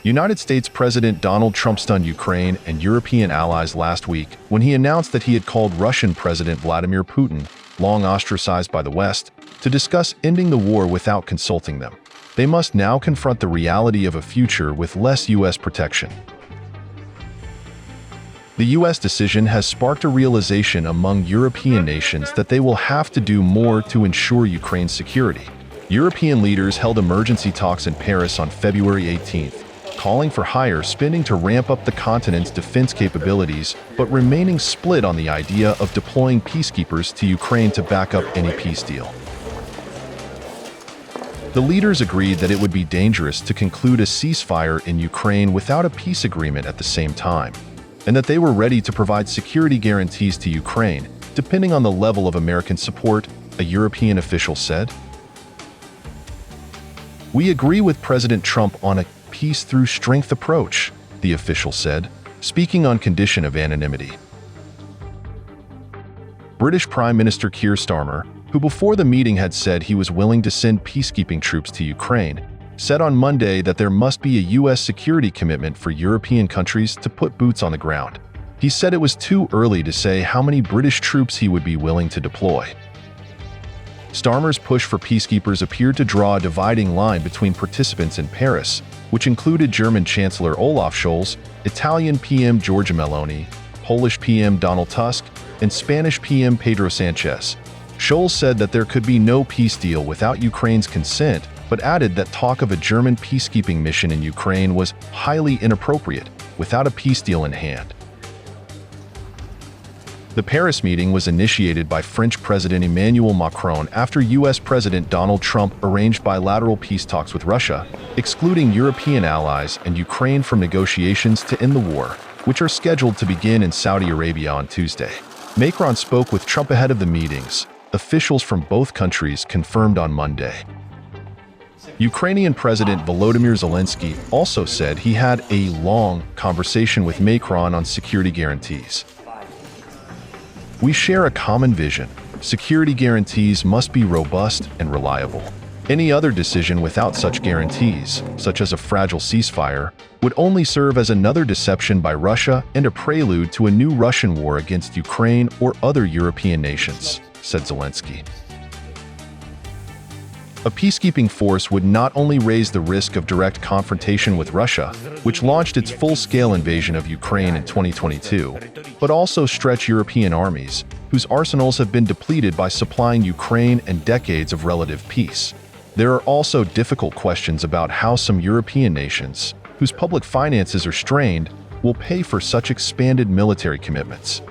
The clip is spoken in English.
United States President Donald Trump stunned Ukraine and European allies last week when he announced that he had called Russian President Vladimir Putin, long ostracized by the West, to discuss ending the war without consulting them. They must now confront the reality of a future with less U.S. protection. The U.S. decision has sparked a realization among European nations that they will have to do more to ensure Ukraine's security. European leaders held emergency talks in Paris on February 18th, calling for higher spending to ramp up the continent's defense capabilities, but remaining split on the idea of deploying peacekeepers to Ukraine to back up any peace deal. The leaders agreed that it would be dangerous to conclude a ceasefire in Ukraine without a peace agreement at the same time, and that they were ready to provide security guarantees to Ukraine, depending on the level of American support, a European official said. "We agree with President Trump on a peace-through-strength approach," the official said, speaking on condition of anonymity. British Prime Minister Keir Starmer, who before the meeting had said he was willing to send peacekeeping troops to Ukraine, said on Monday that there must be a U.S. security commitment for European countries to put boots on the ground. He said it was too early to say how many British troops he would be willing to deploy. Starmer's push for peacekeepers appeared to draw a dividing line between participants in Paris, which included German Chancellor Olaf Scholz, Italian PM Giorgia Meloni, Polish PM Donald Tusk, and Spanish PM Pedro Sanchez. Scholz said that there could be no peace deal without Ukraine's consent, but added that talk of a German peacekeeping mission in Ukraine was highly inappropriate without a peace deal in hand. The Paris meeting was initiated by French President Emmanuel Macron after U.S. President Donald Trump arranged bilateral peace talks with Russia, excluding European allies and Ukraine from negotiations to end the war, which are scheduled to begin in Saudi Arabia on Tuesday. Macron spoke with Trump ahead of the meetings, officials from both countries confirmed on Monday. Ukrainian President Volodymyr Zelensky also said he had a long conversation with Macron on security guarantees. "We share a common vision. Security guarantees must be robust and reliable. Any other decision without such guarantees, such as a fragile ceasefire, would only serve as another deception by Russia and a prelude to a new Russian war against Ukraine or other European nations," said Zelensky. A peacekeeping force would not only raise the risk of direct confrontation with Russia, which launched its full-scale invasion of Ukraine in 2022, but also stretch European armies, whose arsenals have been depleted by supplying Ukraine and decades of relative peace. There are also difficult questions about how some European nations, whose public finances are strained, will pay for such expanded military commitments.